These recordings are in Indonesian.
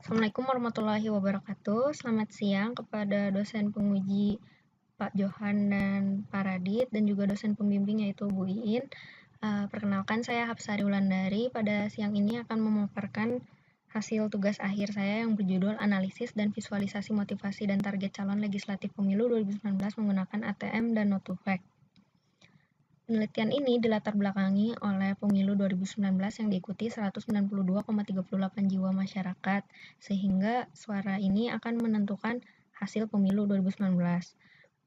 Assalamualaikum warahmatullahi wabarakatuh. Selamat siang kepada dosen penguji Pak Johan dan Pak Radit dan juga dosen pembimbing yaitu Bu Iin. Perkenalkan saya Hapsari Wulandari. Pada siang ini akan memaparkan hasil tugas akhir saya yang berjudul Analisis dan Visualisasi Motivasi dan Target Calon Legislatif Pemilu 2019 menggunakan ATM dan Not2Fact. Penelitian ini dilatar belakangi oleh pemilu 2019 yang diikuti 192,38 jiwa masyarakat, sehingga suara ini akan menentukan hasil pemilu 2019.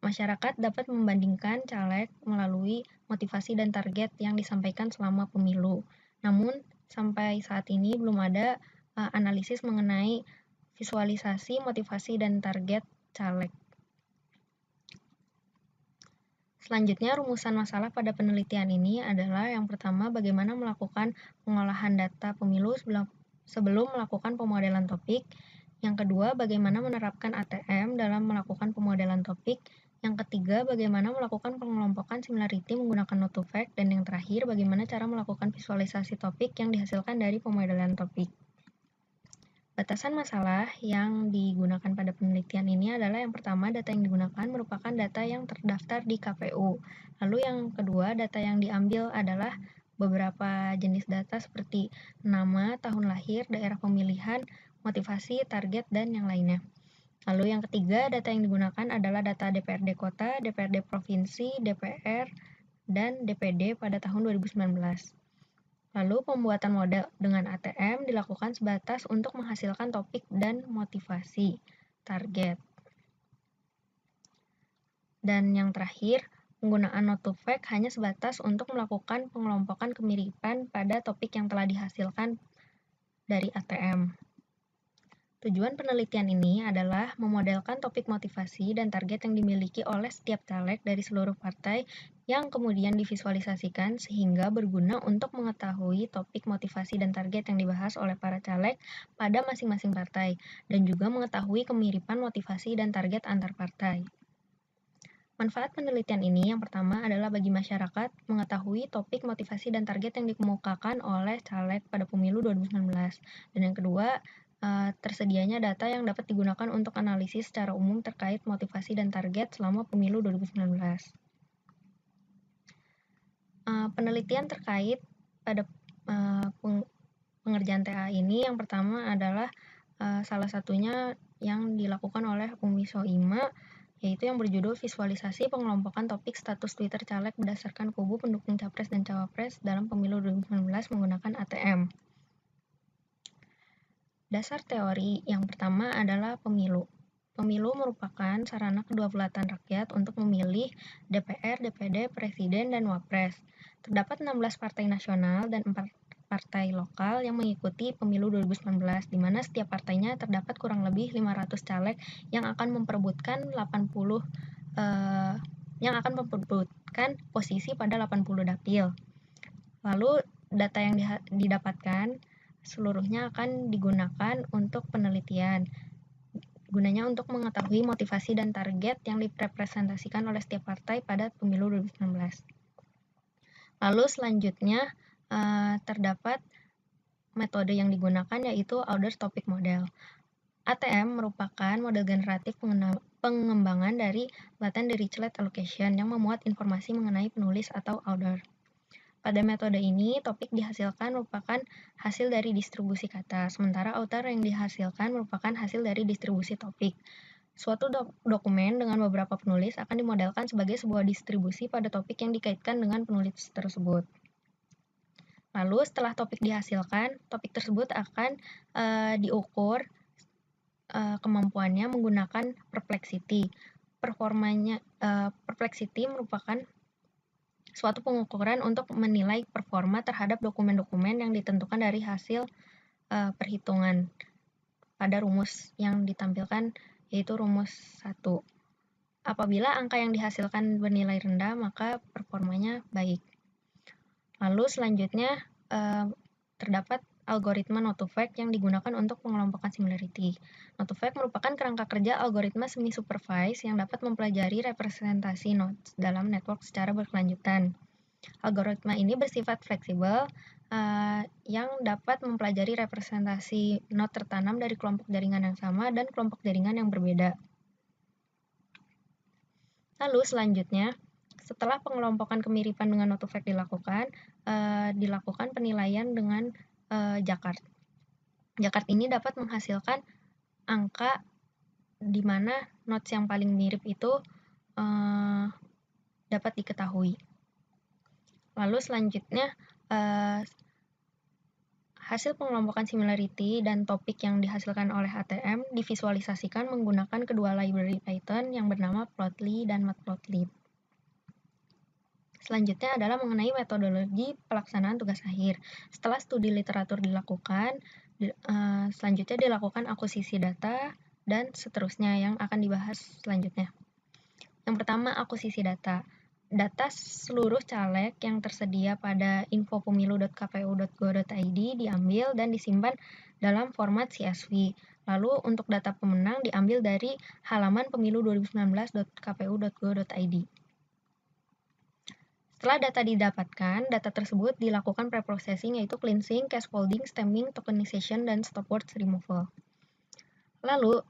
Masyarakat dapat membandingkan caleg melalui motivasi dan target yang disampaikan selama pemilu. Namun, sampai saat ini belum ada analisis mengenai visualisasi, motivasi, dan target caleg. Selanjutnya, rumusan masalah pada penelitian ini adalah yang pertama, bagaimana melakukan pengolahan data pemilu sebelum melakukan pemodelan topik. Yang kedua, bagaimana menerapkan ATM dalam melakukan pemodelan topik. Yang ketiga, bagaimana melakukan pengelompokan similarity menggunakan Not2Fact. Dan yang terakhir, bagaimana cara melakukan visualisasi topik yang dihasilkan dari pemodelan topik. Batasan masalah yang digunakan pada penelitian ini adalah yang pertama, data yang digunakan merupakan data yang terdaftar di KPU. Lalu yang kedua, data yang diambil adalah beberapa jenis data seperti nama, tahun lahir, daerah pemilihan, motivasi, target, dan yang lainnya. Lalu yang ketiga, data yang digunakan adalah data DPRD Kota, DPRD Provinsi, DPR, dan DPD pada tahun 2019. Lalu pembuatan model dengan ATM dilakukan sebatas untuk menghasilkan topik dan motivasi target. Dan yang terakhir, penggunaan Not2Fact hanya sebatas untuk melakukan pengelompokan kemiripan pada topik yang telah dihasilkan dari ATM. Tujuan penelitian ini adalah memodelkan topik motivasi dan target yang dimiliki oleh setiap caleg dari seluruh partai yang kemudian divisualisasikan sehingga berguna untuk mengetahui topik motivasi dan target yang dibahas oleh para caleg pada masing-masing partai dan juga mengetahui kemiripan motivasi dan target antar partai. Manfaat penelitian ini yang pertama adalah bagi masyarakat mengetahui topik motivasi dan target yang dikemukakan oleh caleg pada pemilu 2019. Dan yang kedua, tersedianya data yang dapat digunakan untuk analisis secara umum terkait motivasi dan target selama pemilu 2019. Penelitian terkait pada pengerjaan TA ini yang pertama adalah salah satunya yang dilakukan oleh Umi Soima, yaitu yang berjudul Visualisasi Pengelompokan Topik Status Twitter Caleg berdasarkan kubu pendukung Capres dan Cawapres dalam Pemilu 2019 menggunakan ATM. Dasar teori yang pertama adalah pemilu. Pemilu merupakan sarana kedaulatan rakyat untuk memilih DPR, DPD, Presiden, dan Wapres. Terdapat 16 partai nasional dan 4 partai lokal yang mengikuti pemilu 2019, di mana setiap partainya terdapat kurang lebih 500 caleg yang akan memperebutkan posisi pada 80 dapil. Lalu data yang didapatkan seluruhnya akan digunakan untuk penelitian. Gunanya untuk mengetahui motivasi dan target yang direpresentasikan oleh setiap partai pada pemilu 2019. Lalu selanjutnya terdapat metode yang digunakan yaitu Order Topic Model. ATM merupakan model generatif pengembangan dari Latent Dirichlet Allocation yang memuat informasi mengenai penulis atau author. Pada metode ini, topik dihasilkan merupakan hasil dari distribusi kata, sementara author yang dihasilkan merupakan hasil dari distribusi topik. Suatu dokumen dengan beberapa penulis akan dimodelkan sebagai sebuah distribusi pada topik yang dikaitkan dengan penulis tersebut. Lalu setelah topik dihasilkan, topik tersebut akan diukur kemampuannya menggunakan perplexity. Perplexity merupakan suatu pengukuran untuk menilai performa terhadap dokumen-dokumen yang ditentukan dari hasil perhitungan pada rumus yang ditampilkan, yaitu rumus 1. Apabila angka yang dihasilkan bernilai rendah, maka performanya baik. Lalu selanjutnya terdapat algoritma Not2Fact yang digunakan untuk pengelompokan similarity. Not2Fact merupakan kerangka kerja algoritma semi-supervised yang dapat mempelajari representasi nodes dalam network secara berkelanjutan. Algoritma ini bersifat fleksibel yang dapat mempelajari representasi node tertanam dari kelompok jaringan yang sama dan kelompok jaringan yang berbeda. Lalu selanjutnya, setelah pengelompokan kemiripan dengan node fact dilakukan penilaian dengan Jaccard. Jaccard ini dapat menghasilkan angka di mana nodes yang paling mirip itu dapat diketahui. Lalu selanjutnya, hasil pengelompokan similarity dan topik yang dihasilkan oleh ATM divisualisasikan menggunakan kedua library Python yang bernama Plotly dan Matplotlib. Selanjutnya adalah mengenai metodologi pelaksanaan tugas akhir. Setelah studi literatur dilakukan, selanjutnya dilakukan akuisisi data, dan seterusnya yang akan dibahas selanjutnya. Yang pertama, akuisisi data. Data seluruh caleg yang tersedia pada infopemilu.kpu.go.id diambil dan disimpan dalam format CSV. Lalu untuk data pemenang diambil dari halaman pemilu2019.kpu.go.id. Setelah data didapatkan, data tersebut dilakukan preprocessing yaitu cleansing, scaffolding, stemming, tokenization, dan stopwords removal. Lalu,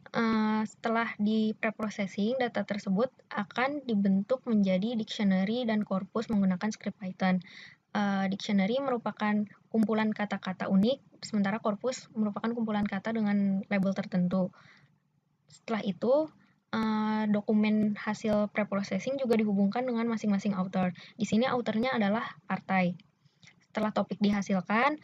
setelah di preprocessing, data tersebut akan dibentuk menjadi dictionary dan corpus menggunakan script Python. Dictionary merupakan kumpulan kata-kata unik, sementara corpus merupakan kumpulan kata dengan label tertentu. Setelah itu, dokumen hasil preprocessing juga dihubungkan dengan masing-masing author. Di sini authornya adalah partai. Setelah topik dihasilkan,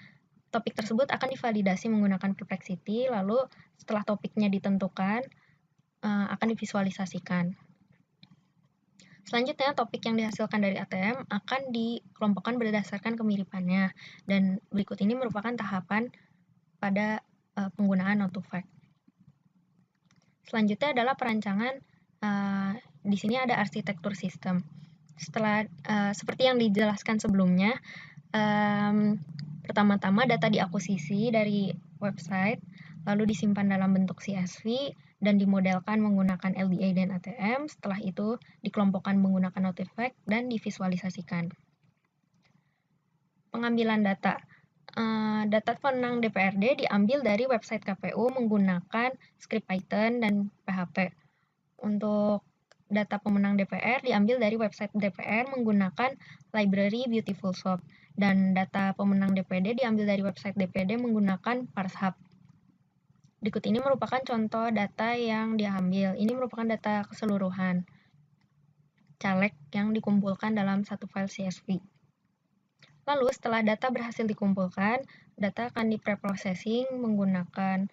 topik tersebut akan divalidasi menggunakan Perplexity, lalu setelah topiknya ditentukan, akan divisualisasikan. Selanjutnya, topik yang dihasilkan dari ATM akan dikelompokkan berdasarkan kemiripannya, dan berikut ini merupakan tahapan pada penggunaan Node2Fact. Selanjutnya adalah perancangan, di sini ada arsitektur sistem. Setelah seperti yang dijelaskan sebelumnya, pertama-tama data diakuisisi dari website, lalu disimpan dalam bentuk CSV, dan dimodelkan menggunakan LDA dan ATM. Setelah itu dikelompokkan menggunakan Node2Fact dan divisualisasikan. Pengambilan data. Data pemenang DPRD diambil dari website KPU menggunakan script Python dan PHP. Untuk data pemenang DPR diambil dari website DPR menggunakan library Beautiful Shop, dan data pemenang DPD diambil dari website DPD menggunakan ParsHub. Berikut ini merupakan contoh data yang diambil. Ini merupakan data keseluruhan caleg yang dikumpulkan dalam satu file CSV. Lalu setelah data berhasil dikumpulkan, data akan dipreprocessing menggunakan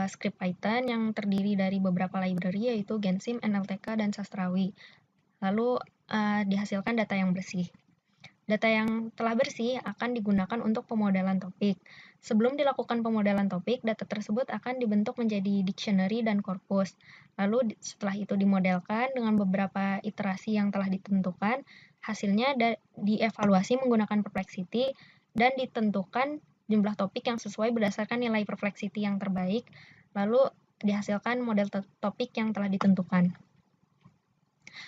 script Python yang terdiri dari beberapa library yaitu Gensim, NLTK, dan Sastrawi. Lalu dihasilkan data yang bersih. Data yang telah bersih akan digunakan untuk pemodelan topik. Sebelum dilakukan pemodelan topik, data tersebut akan dibentuk menjadi dictionary dan corpus. Lalu setelah itu dimodelkan dengan beberapa iterasi yang telah ditentukan, hasilnya dievaluasi menggunakan Perplexity dan ditentukan jumlah topik yang sesuai berdasarkan nilai Perplexity yang terbaik, lalu dihasilkan model topik yang telah ditentukan.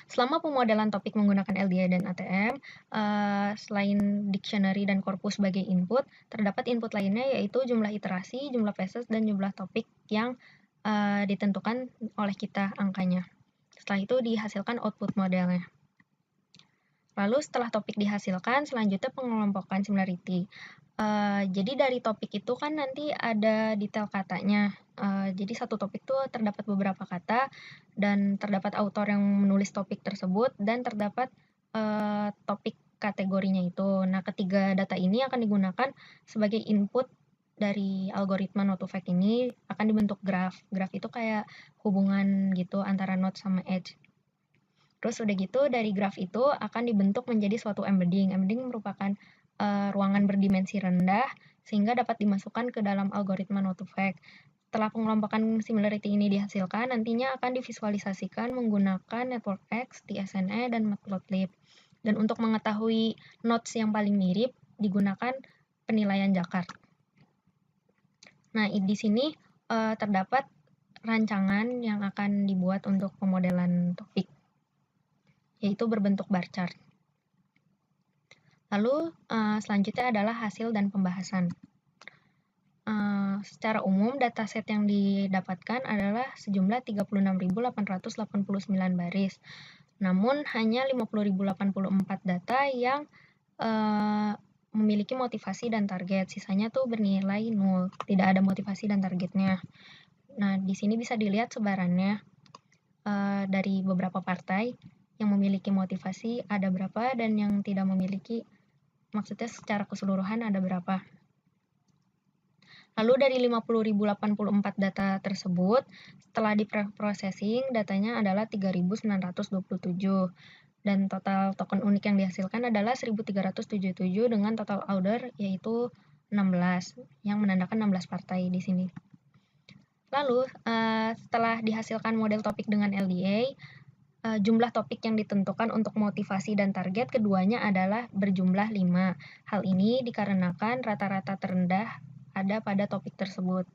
Selama pemodelan topik menggunakan LDA dan ATM, selain dictionary dan corpus sebagai input, terdapat input lainnya yaitu jumlah iterasi, jumlah phases, dan jumlah topik yang ditentukan oleh kita angkanya. Setelah itu dihasilkan output modelnya. Lalu setelah topik dihasilkan, selanjutnya pengelompokan similarity. Jadi dari topik itu kan nanti ada detail katanya. Jadi satu topik itu terdapat beberapa kata, dan terdapat autor yang menulis topik tersebut, dan terdapat topik kategorinya itu. Nah, ketiga data ini akan digunakan sebagai input dari algoritma Node2Fact ini, akan dibentuk graph. Graph itu kayak hubungan gitu antara node sama edge. Terus udah gitu dari graph itu akan dibentuk menjadi suatu embedding. Embedding merupakan ruangan berdimensi rendah sehingga dapat dimasukkan ke dalam algoritma Node2Fact. Setelah pengelompokan similarity ini dihasilkan, nantinya akan divisualisasikan menggunakan NetworkX, TSNE, dan Matplotlib. Dan untuk mengetahui nodes yang paling mirip, digunakan penilaian Jaccard. Nah, di sini terdapat rancangan yang akan dibuat untuk pemodelan topik, yaitu berbentuk bar chart. Lalu selanjutnya adalah hasil dan pembahasan. Secara umum, dataset yang didapatkan adalah sejumlah 36.889 baris. Namun, hanya 50.084 data yang memiliki motivasi dan target. Sisanya tuh bernilai 0, tidak ada motivasi dan targetnya. Nah, di sini bisa dilihat sebarannya dari beberapa partai yang memiliki motivasi ada berapa dan yang tidak memiliki, maksudnya secara keseluruhan ada berapa. Lalu dari 50.084 data tersebut, setelah diprocessing, datanya adalah 3.927. Dan total token unik yang dihasilkan adalah 1.377 dengan total order yaitu 16, yang menandakan 16 partai di sini. Lalu, setelah dihasilkan model topik dengan LDA, jumlah topik yang ditentukan untuk motivasi dan target keduanya adalah berjumlah 5. Hal ini dikarenakan rata-rata terendah ada pada topik tersebut.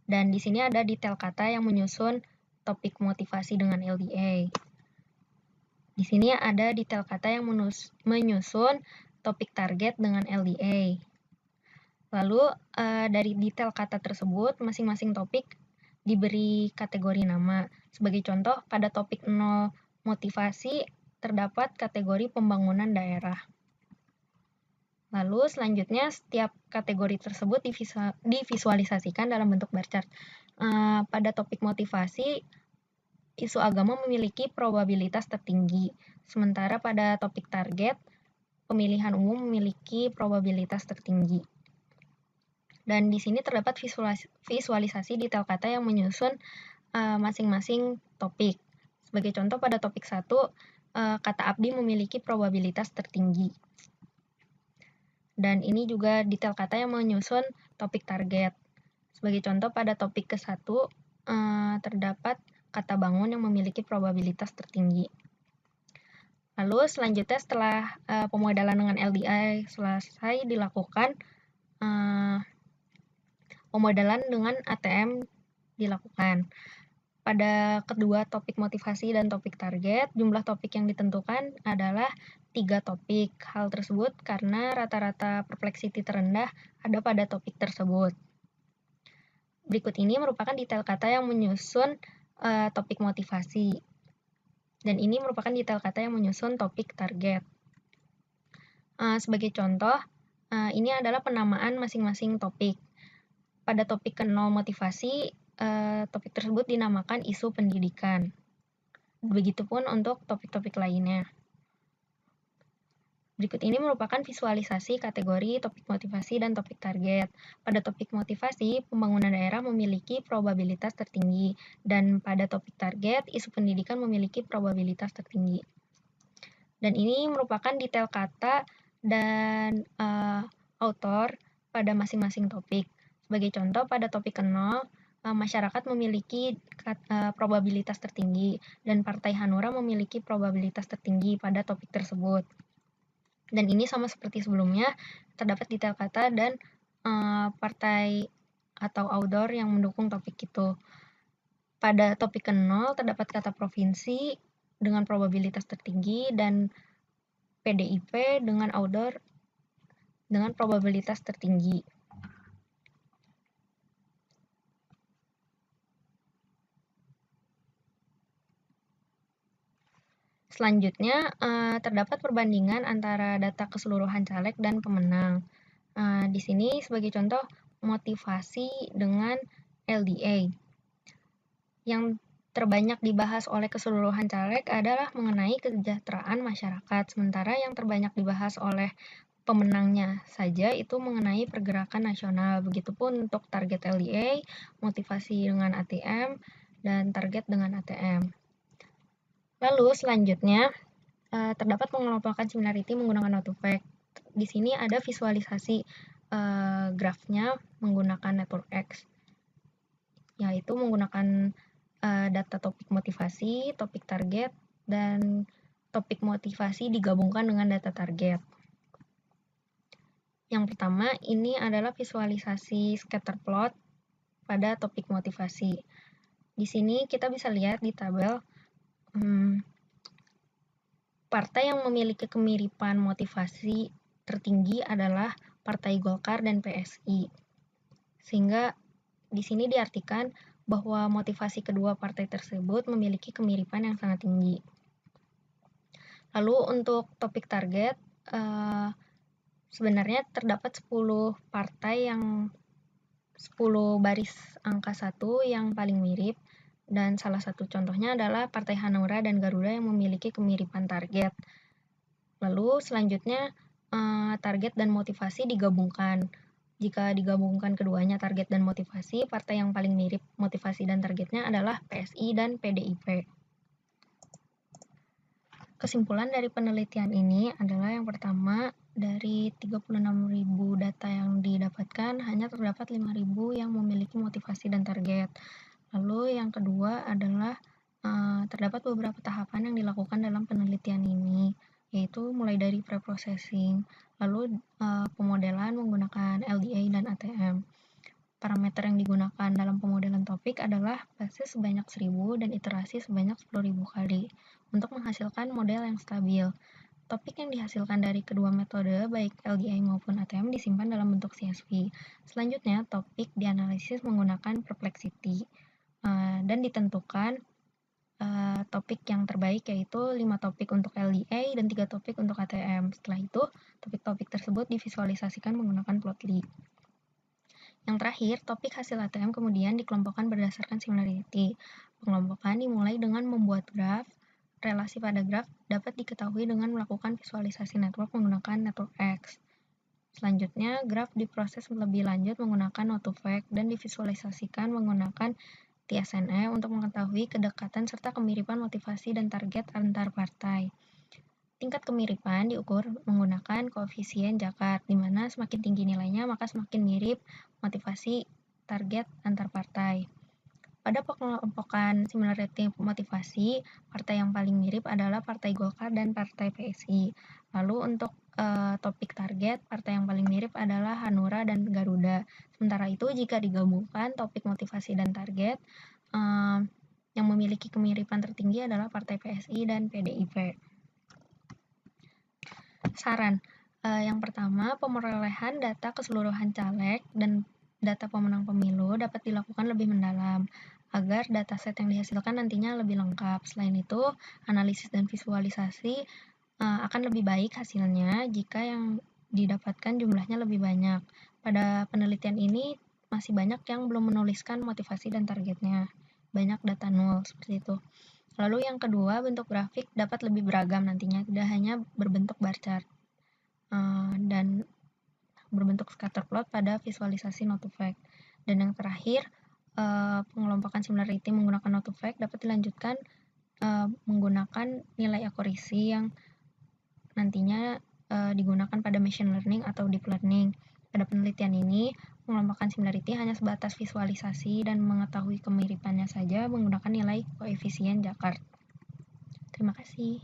Dan di sini ada detail kata yang menyusun topik motivasi dengan LDA. Di sini ada detail kata yang menyusun topik target dengan LDA. Lalu dari detail kata tersebut, masing-masing topik diberi kategori nama. Sebagai contoh, pada topik 0 motivasi terdapat kategori pembangunan daerah. Lalu selanjutnya setiap kategori tersebut divisualisasikan dalam bentuk bar chart. Pada topik motivasi, isu agama memiliki probabilitas tertinggi, sementara pada topik target, pemilihan umum memiliki probabilitas tertinggi. Dan di sini terdapat visualisasi detail kata yang menyusun masing-masing topik. Sebagai contoh, pada topik 1, kata abdi memiliki probabilitas tertinggi. Dan ini juga detail kata yang menyusun topik target. Sebagai contoh, pada topik ke-1 terdapat kata bangun yang memiliki probabilitas tertinggi. Lalu selanjutnya setelah pemodelan dengan LDI selesai dilakukan, pemodelan dengan ATM dilakukan. Pada kedua topik motivasi dan topik target, jumlah topik yang ditentukan adalah 3 topik. Hal tersebut karena rata-rata perplexity terendah ada pada topik tersebut. Berikut ini merupakan detail kata yang menyusun topik motivasi. Dan ini merupakan detail kata yang menyusun topik target. Sebagai contoh, ini adalah penamaan masing-masing topik. Pada topik ke-0 motivasi, topik tersebut dinamakan isu pendidikan. Begitupun untuk topik-topik lainnya. Berikut ini merupakan visualisasi kategori topik motivasi dan topik target. Pada topik motivasi, pembangunan daerah memiliki probabilitas tertinggi, dan pada topik target, isu pendidikan memiliki probabilitas tertinggi. Dan ini merupakan detail kata dan author pada masing-masing topik. Sebagai contoh, pada topik ke-0, masyarakat memiliki probabilitas tertinggi, dan Partai Hanura memiliki probabilitas tertinggi pada topik tersebut. Dan ini sama seperti sebelumnya, terdapat detail kata dan partai atau author yang mendukung topik itu. Pada topik ke-0 terdapat kata provinsi dengan probabilitas tertinggi dan PDIP dengan author dengan probabilitas tertinggi. Selanjutnya, terdapat perbandingan antara data keseluruhan caleg dan pemenang. Di sini sebagai contoh, motivasi dengan LDA. Yang terbanyak dibahas oleh keseluruhan caleg adalah mengenai kesejahteraan masyarakat, sementara yang terbanyak dibahas oleh pemenangnya saja itu mengenai pergerakan nasional. Begitupun untuk target LDA, motivasi dengan ATM, dan target dengan ATM. Lalu selanjutnya, terdapat pengelompokan similarity menggunakan AutoFact. Di sini ada visualisasi grafnya menggunakan Network X, yaitu menggunakan data topik motivasi, topik target, dan topik motivasi digabungkan dengan data target. Yang pertama, ini adalah visualisasi scatter plot pada topik motivasi. Di sini kita bisa lihat di tabel Partai yang memiliki kemiripan motivasi tertinggi adalah Partai Golkar dan PSI. Sehingga di sini diartikan bahwa motivasi kedua partai tersebut memiliki kemiripan yang sangat tinggi. Lalu untuk topik target, sebenarnya terdapat 10 partai yang 10 baris angka 1 yang paling mirip, dan salah satu contohnya adalah Partai Hanura dan Garuda yang memiliki kemiripan target. Lalu selanjutnya target dan motivasi digabungkan. Jika digabungkan keduanya target dan motivasi, partai yang paling mirip motivasi dan targetnya adalah PSI dan PDIP. Kesimpulan dari penelitian ini adalah yang pertama, dari 36.000 data yang didapatkan, hanya terdapat 5.000 yang memiliki motivasi dan target. Lalu yang kedua adalah terdapat beberapa tahapan yang dilakukan dalam penelitian ini, yaitu mulai dari preprocessing, lalu pemodelan menggunakan LDA dan ATM. Parameter yang digunakan dalam pemodelan topik adalah basis sebanyak 1.000 dan iterasi sebanyak 10.000 kali untuk menghasilkan model yang stabil. Topik yang dihasilkan dari kedua metode, baik LDI maupun ATM, disimpan dalam bentuk CSV. Selanjutnya, topik dianalisis menggunakan perplexity dan ditentukan topik yang terbaik, yaitu 5 topik untuk LDA dan 3 topik untuk ATM. Setelah itu, topik-topik tersebut divisualisasikan menggunakan plotly. Yang terakhir, topik hasil ATM kemudian dikelompokkan berdasarkan similarity. Pengelompokan dimulai dengan membuat graf. Relasi pada graf dapat diketahui dengan melakukan visualisasi network menggunakan network X. Selanjutnya, graf diproses lebih lanjut menggunakan Node2Fact dan divisualisasikan menggunakan TSNE untuk mengetahui kedekatan serta kemiripan motivasi dan target antar partai. Tingkat kemiripan diukur menggunakan koefisien Jakart, di mana semakin tinggi nilainya maka semakin mirip motivasi target antar partai. Pada pengelompokan similarity motivasi, partai yang paling mirip adalah Partai Golkar dan Partai PSI. Lalu untuk topik target, partai yang paling mirip adalah Hanura dan Garuda. Sementara itu, jika digabungkan topik motivasi dan target, yang memiliki kemiripan tertinggi adalah Partai PSI dan PDIP. Saran, yang pertama, pemerolehan data keseluruhan caleg dan data pemenang pemilu dapat dilakukan lebih mendalam, agar dataset yang dihasilkan nantinya lebih lengkap. Selain itu, analisis dan visualisasi akan lebih baik hasilnya jika yang didapatkan jumlahnya lebih banyak. Pada penelitian ini, masih banyak yang belum menuliskan motivasi dan targetnya. Banyak data nol, seperti itu. Lalu yang kedua, bentuk grafik dapat lebih beragam nantinya, tidak hanya berbentuk bar chart dan berbentuk scatter plot pada visualisasi Node2Fact. Dan yang terakhir, pengelompokan similarity menggunakan Node2Fact dapat dilanjutkan menggunakan nilai akurasi yang nantinya digunakan pada machine learning atau deep learning. Pada penelitian ini, pengelompokan similarity hanya sebatas visualisasi dan mengetahui kemiripannya saja menggunakan nilai koefisien Jakart. Terima kasih.